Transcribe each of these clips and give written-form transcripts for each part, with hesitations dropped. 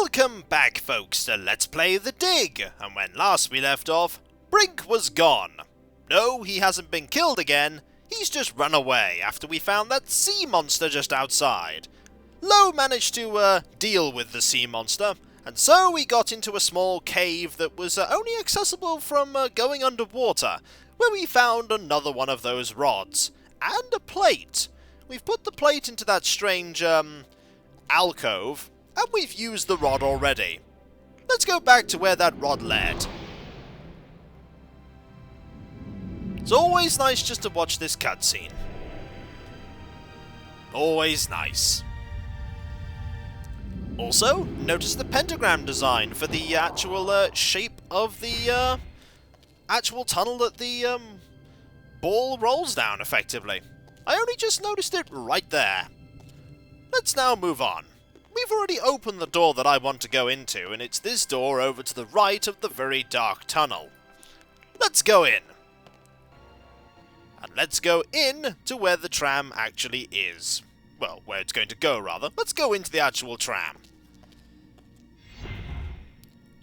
Welcome back, folks, to Let's Play The Dig, and when last we left off, Brink was gone. No, he hasn't been killed again, he's just run away after we found that sea monster just outside. Lo managed to deal with the sea monster, and so we got into a small cave that was only accessible from going underwater, where we found another one of those rods, and a plate. We've put the plate into that strange, alcove, and we've used the rod already. Let's go back to where that rod led. It's always nice just to watch this cutscene. Always nice. Also, notice the pentagram design for the actual shape of the actual tunnel that the ball rolls down, effectively. I only just noticed it right there. Let's now move on. We've already opened the door that I want to go into, and it's this door over to the right of the very dark tunnel. Let's go in. And let's go in to where the tram actually is. Well, where it's going to go, rather. Let's go into the actual tram.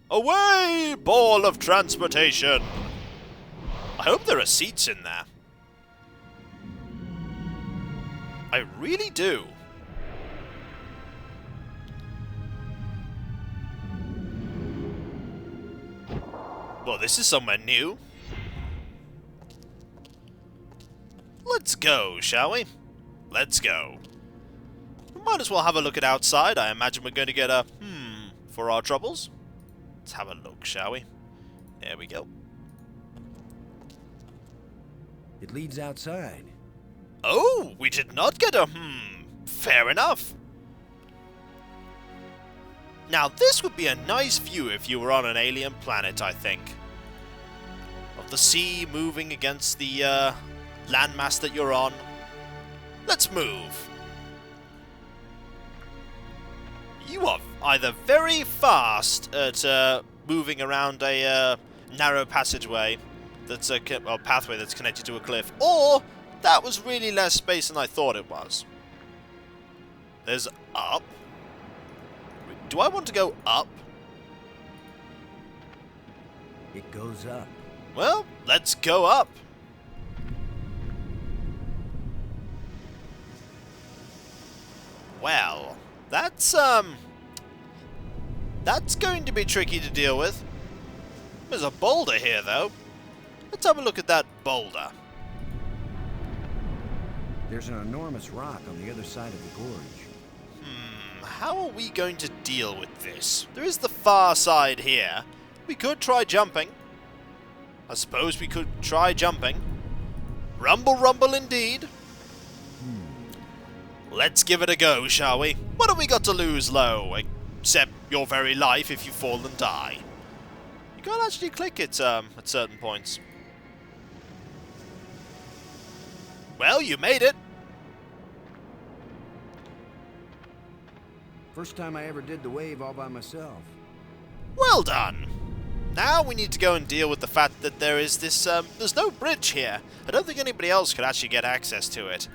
Away, ball of transportation! I hope there are seats in there. I really do. Well, this is somewhere new. Let's go, shall we? Let's go. We might as well have a look at outside. I imagine we're going to get a for our troubles. Let's have a look, shall we? There we go. It leads outside. Oh, we did not get a fair enough. Now, this would be a nice view if you were on an alien planet, I think. Of the sea moving against the landmass that you're on. Let's move. You are either very fast at moving around a narrow passageway that's a pathway that's connected to a cliff, or that was really less space than I thought it was. There's up. Do I want to go up? It goes up. Well, let's go up. Well, that's going to be tricky to deal with. There's a boulder here, though. Let's have a look at that boulder. There's an enormous rock on the other side of the gorge. How are we going to deal with this? There is the far side here. We could try jumping. I suppose we could try jumping. Rumble, rumble indeed. Let's give it a go, shall we? What have we got to lose, Lo? Except your very life if you fall and die. You can't actually click it at certain points. Well, you made it. First time I ever did the wave all by myself. Well done. Now we need to go and deal with the fact that there is this, there's no bridge here. I don't think anybody else could actually get access to it.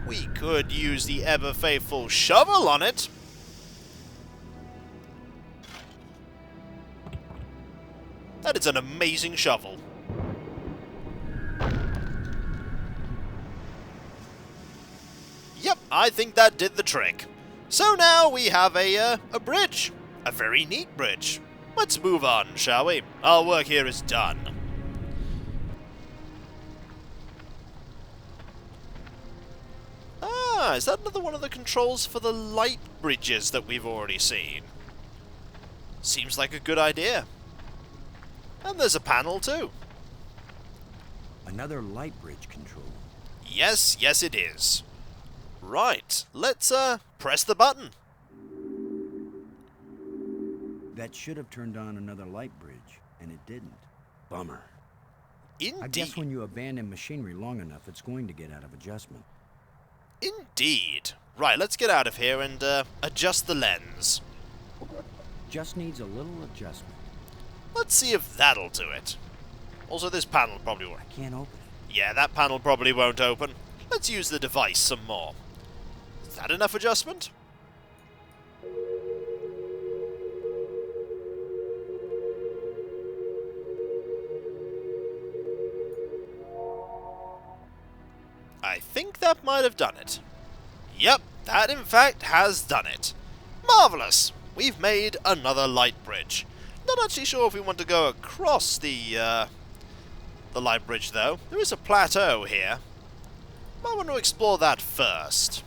We could use the ever-faithful shovel on it. That is an amazing shovel. Yep, I think that did the trick. So now we have a bridge. A very neat bridge. Let's move on, shall we? Our work here is done. Ah, is that another one of the controls for the light bridges that we've already seen? Seems like a good idea. And there's a panel too. Another light bridge control. Yes, yes it is. Right, let's press the button. That should have turned on another light bridge, and it didn't. Bummer. Indeed. I guess when you abandon machinery long enough, it's going to get out of adjustment. Indeed. Right, let's get out of here and adjust the lens. Just needs a little adjustment. Let's see if that'll do it. Also, this panel probably won't. I can't open it. Yeah, that panel probably won't open. Let's use the device some more. Is that enough adjustment? that might have done it. Yep, that in fact has done it. Marvellous! We've made another light bridge. Not actually sure if we want to go across the light bridge though. There is a plateau here. I want to explore that first.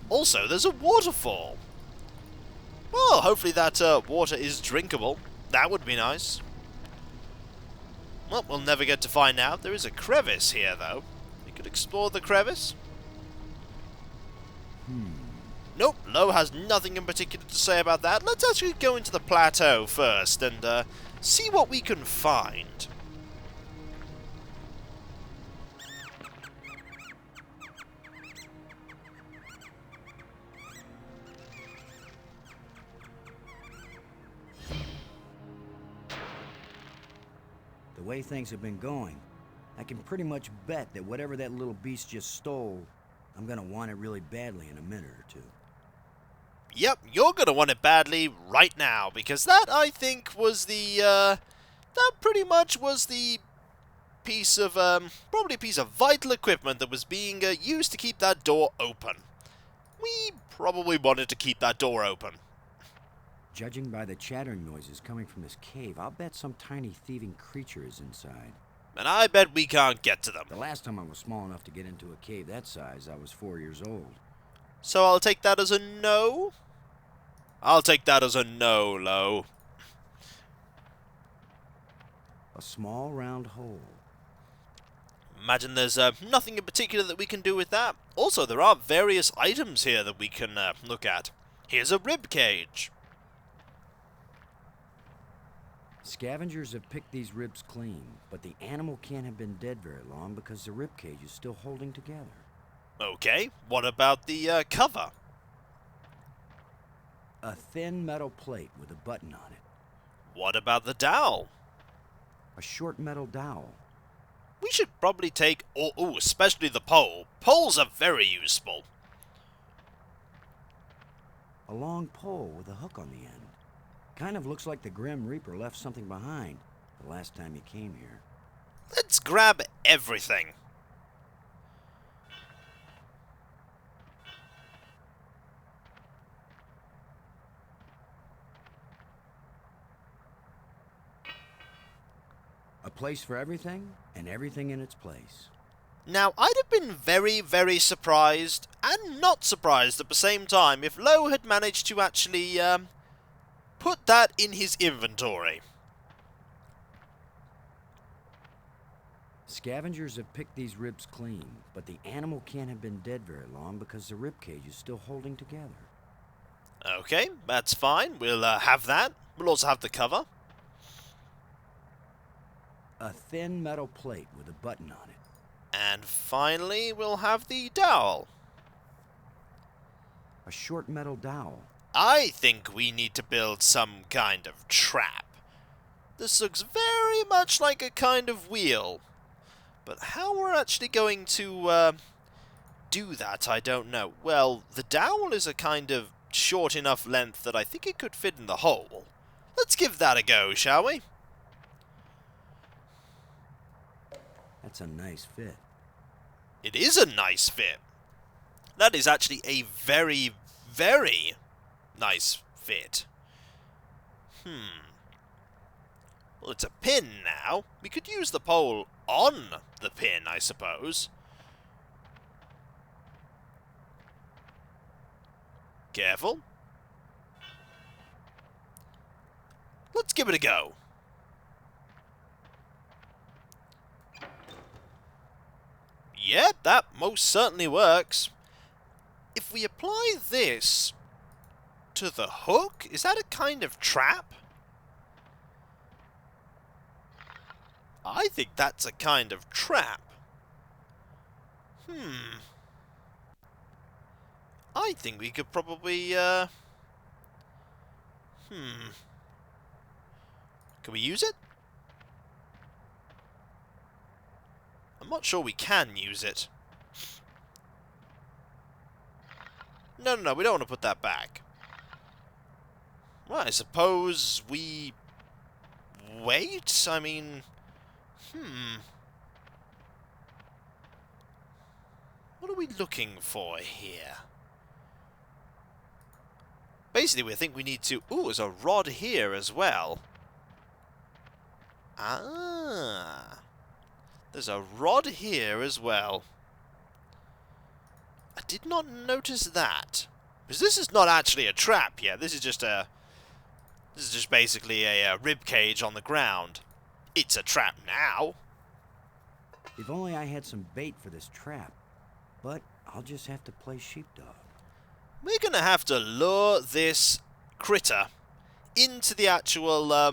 Also, there's a waterfall. Well, hopefully that water is drinkable. That would be nice. Well, we'll never get to find out. There is a crevice here, though. We could explore the crevice. Nope, Lo has nothing in particular to say about that. Let's actually go into the plateau first and see what we can find. The way things have been going, I can pretty much bet that whatever that little beast just stole, I'm gonna want it really badly in a minute or two. Yep, you're gonna want it badly right now, because that, I think, was the, that pretty much was the piece of, probably a piece of vital equipment that was being used to keep that door open. We probably wanted to keep that door open. Judging by the chattering noises coming from this cave, I'll bet some tiny thieving creature is inside. And I bet we can't get to them. The last time I was small enough to get into a cave that size, I was 4 years old. So I'll take that as a no? I'll take that as a no, Lo. A small round hole. Imagine there's nothing in particular that we can do with that. Also, there are various items here that we can look at. Here's a rib cage. Scavengers have picked these ribs clean, but the animal can't have been dead very long because the rib cage is still holding together. Okay, what about the cover? A thin metal plate with a button on it. What about the dowel? A short metal dowel. We should probably take, especially the pole. Poles are very useful. A long pole with a hook on the end. Kind of looks like the Grim Reaper left something behind the last time he came here. Let's grab everything. A place for everything, and everything in its place. Now, I'd have been very, very surprised, and not surprised at the same time, if Lo had managed to actually, put that in his inventory. Scavengers have picked these ribs clean, but the animal can't have been dead very long because the rib cage is still holding together. Okay, that's fine. We'll have that. We'll also have the cover. A thin metal plate with a button on it. And finally, we'll have the dowel. A short metal dowel. I think we need to build some kind of trap. This looks very much like a kind of wheel. But how we're actually going to do that, I don't know. Well, the dowel is a kind of short enough length that I think it could fit in the hole. Let's give that a go, shall we? That's a nice fit. It is a nice fit. That is actually a very, very nice fit. Well, it's a pin now. We could use the pole on the pin, I suppose. Careful. Let's give it a go. Yeah, that most certainly works. If we apply this to the hook, is that a kind of trap? I think that's a kind of trap. I think we could probably, Can we use it? I'm not sure we can use it. No, we don't want to put that back. Well, I suppose we wait? I mean, are we looking for here? Basically, we think we need to... Ooh, there's a rod here as well. Ah. There's a rod here as well. I did not notice that. Because this is not actually a trap yet. This is just a... This is just basically a rib cage on the ground. It's a trap now. If only I had some bait for this trap. But I'll just have to play sheepdog. We're going to have to lure this critter into the actual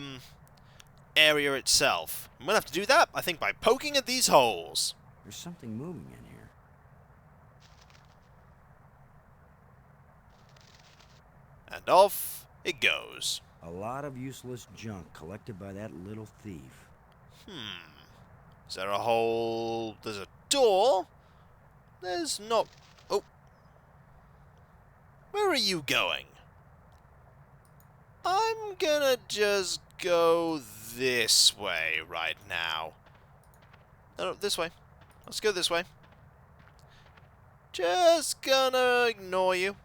area itself. I'm going to have to do that, I think, by poking at these holes. There's something moving in here. And off it goes. A lot of useless junk collected by that little thief. Is there a hole? There's a door. There's not... Oh. Where are you going? I'm gonna just go this way right now. No, this way. Let's go this way. Just gonna ignore you.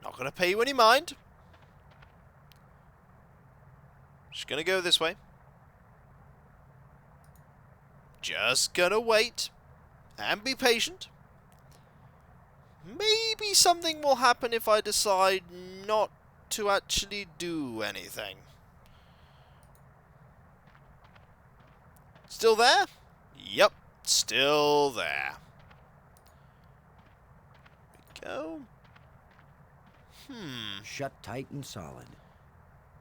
Not gonna pay you any mind. Just gonna go this way. Just gonna wait. And be patient. Maybe something will happen if I decide not to actually do anything. Still there? Yep, still there. Here we go. Shut tight and solid.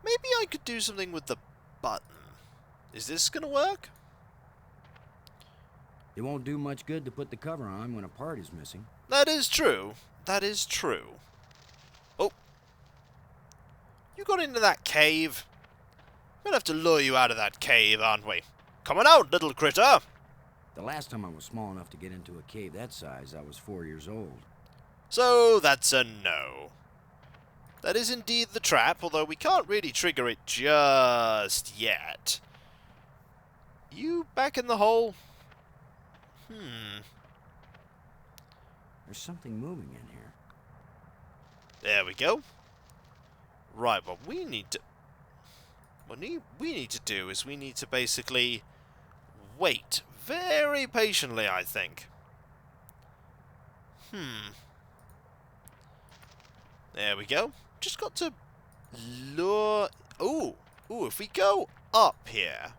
Maybe I could do something with the button. Is this gonna work? It won't do much good to put the cover on when a part is missing. That is true. That is true. Oh. You got into that cave? We're gonna have to lure you out of that cave, aren't we? Come on out, little critter! The last time I was small enough to get into a cave that size, I was 4 years old. So, that's a no. That is indeed the trap, although we can't really trigger it just yet. You back in the hole? There's something moving in here. There we go. Right, what we need to... What we need to do is we need to basically wait very patiently, I think. There we go. Just got to lure... Ooh, if we go up here,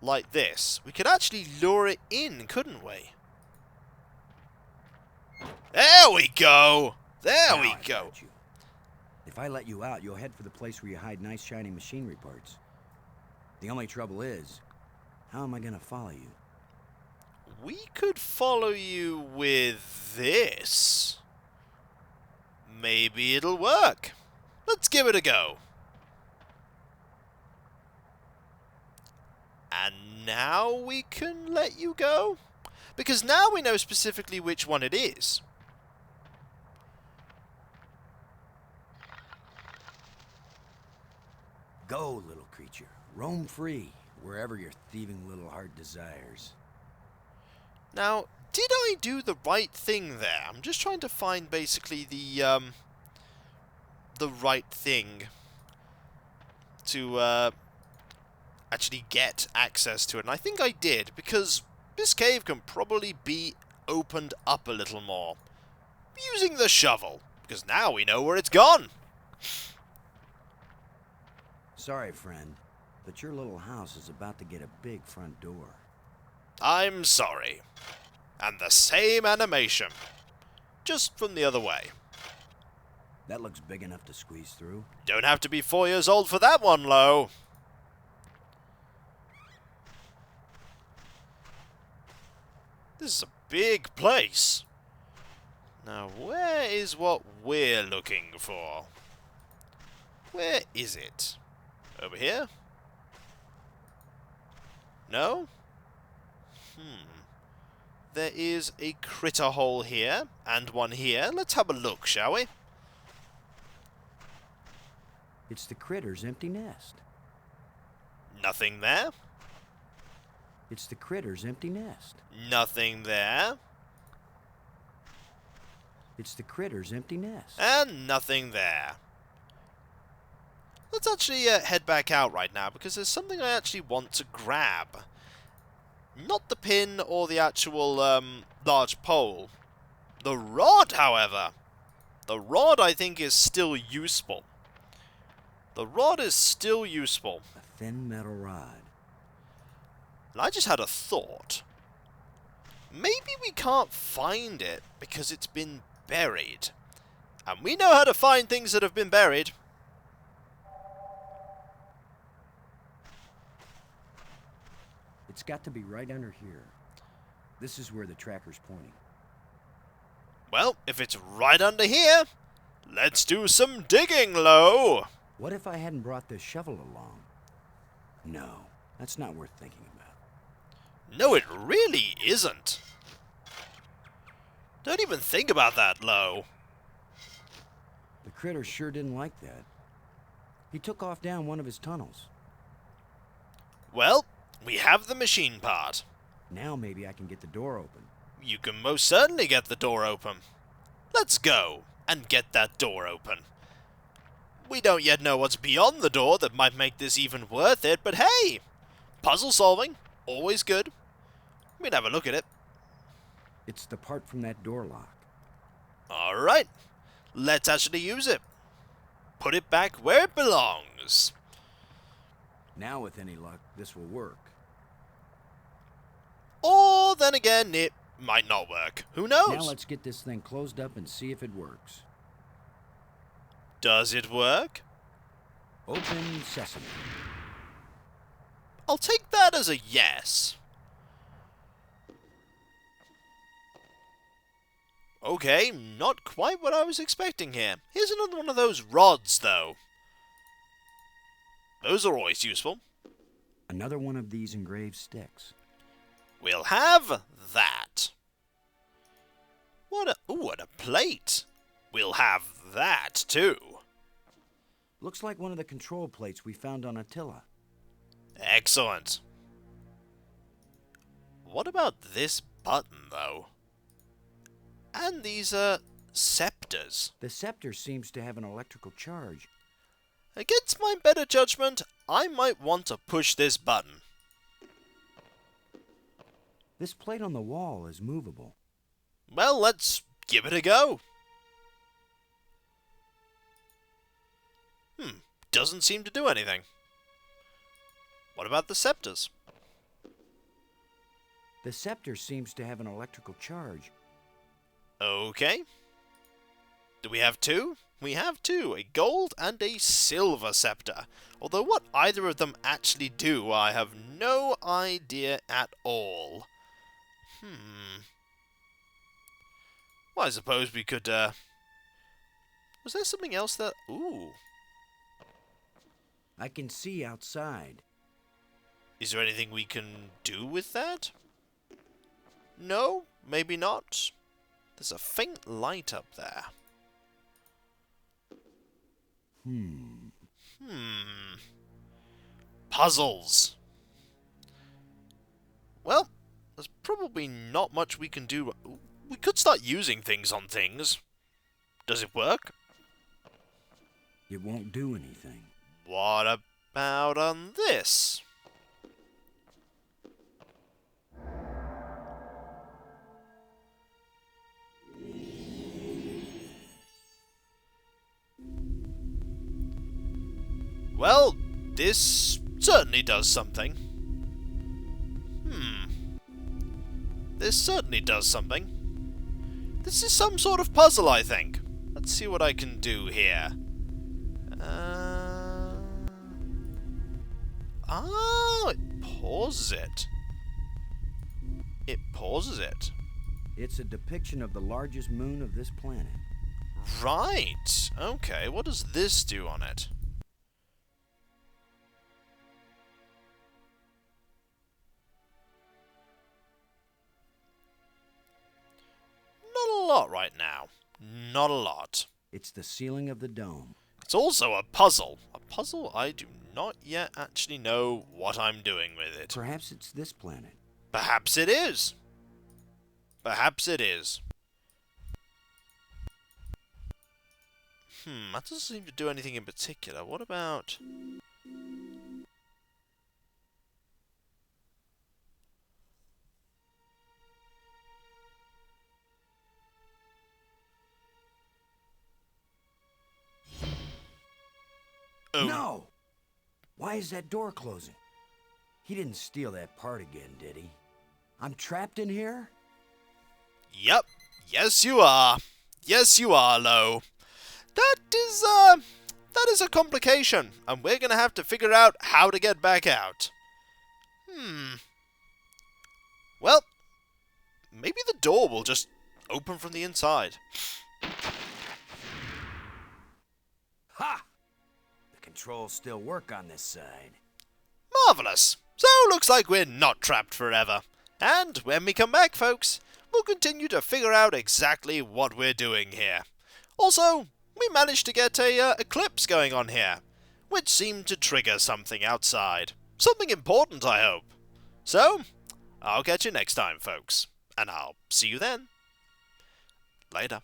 like this, we could actually lure it in, couldn't we? There we go! There Now we I've go! got you. If I let you out, you'll head for the place where you hide nice shiny machinery parts. The only trouble is, how am I gonna follow you? We could follow you with this. Maybe it'll work. Let's give it a go. And now we can let you go? Because now we know specifically which one it is. Go, little creature. Roam free, wherever your thieving little heart desires. Now, did I do the right thing there? I'm just trying to find basically the right thing to actually get access to it. And I think I did, because this cave can probably be opened up a little more using the shovel, because now we know where it's gone. Sorry, friend, but your little house is about to get a big front door. I'm sorry. And the same animation, just from the other way. That looks big enough to squeeze through. Don't have to be 4 years old for that one, Lo. This is a big place. Now, where is what we're looking for? Where is it? Over here? No? There is a critter hole here, and one here. Let's have a look, shall we? It's the critter's empty nest. Nothing there. It's the critter's empty nest. Nothing there. It's the critter's empty nest. And nothing there. Let's actually head back out right now, because there's something I actually want to grab. Not the pin or the actual large pole. The rod, however. The rod, I think, is still useful. The rod is still useful. A thin metal rod. And I just had a thought. Maybe we can't find it because it's been buried. And we know how to find things that have been buried. It's got to be right under here. This is where the tracker's pointing. Well, if it's right under here, let's do some digging, Lo. What if I hadn't brought this shovel along? No, that's not worth thinking about. No, it really isn't. Don't even think about that, Lo. The critter sure didn't like that. He took off down one of his tunnels. Well, we have the machine part. Now maybe I can get the door open. You can most certainly get the door open. Let's go and get that door open. We don't yet know what's beyond the door that might make this even worth it, but hey! Puzzle solving, always good. We'd have a look at it. It's the part from that door lock. Alright, let's actually use it. Put it back where it belongs. Now with any luck, this will work. Or then again, it might not work. Who knows? Now let's get this thing closed up and see if it works. Does it work? Open sesame. I'll take that as a yes. Okay, not quite what I was expecting here. Here's another one of those rods, though. Those are always useful. Another one of these engraved sticks. We'll have that. What a plate. We'll have that, too. Looks like one of the control plates we found on Attila. Excellent. What about this button, though? And these, scepters. The scepter seems to have an electrical charge. Against my better judgment, I might want to push this button. This plate on the wall is movable. Well, let's give it a go. Doesn't seem to do anything. What about the scepters? The scepter seems to have an electrical charge. Okay. Do we have two? We have two, a gold and a silver scepter. Although what either of them actually do, I have no idea at all. Well, I suppose we could, was there something else that... Ooh. I can see outside. Is there anything we can do with that? No? Maybe not? There's a faint light up there. Puzzles. Well, there's probably not much we can do. We could start using things on things. Does it work? It won't do anything. What about on this? Well, this certainly does something. This certainly does something. This is some sort of puzzle, I think. Let's see what I can do here. Oh, it pauses it. It pauses it. It's a depiction of the largest moon of this planet. Right. Okay, what does this do on it? Not a lot right now. Not a lot. It's the ceiling of the dome. It's also a puzzle. A puzzle I do not yet actually know what I'm doing with it. Perhaps it's this planet. Perhaps it is. Perhaps it is. That doesn't seem to do anything in particular. What about... Oh. No! Why is that door closing? He didn't steal that part again, did he? I'm trapped in here? Yep. Yes, you are. Yes, you are, Lo. That is a complication, and we're gonna have to figure out how to get back out. Well, maybe the door will just open from the inside. Ha! The controls still work on this side. Marvellous! So, looks like we're not trapped forever. And when we come back, folks, we'll continue to figure out exactly what we're doing here. Also, we managed to get a eclipse going on here, which seemed to trigger something outside. Something important, I hope. So, I'll catch you next time, folks. And I'll see you then. Later.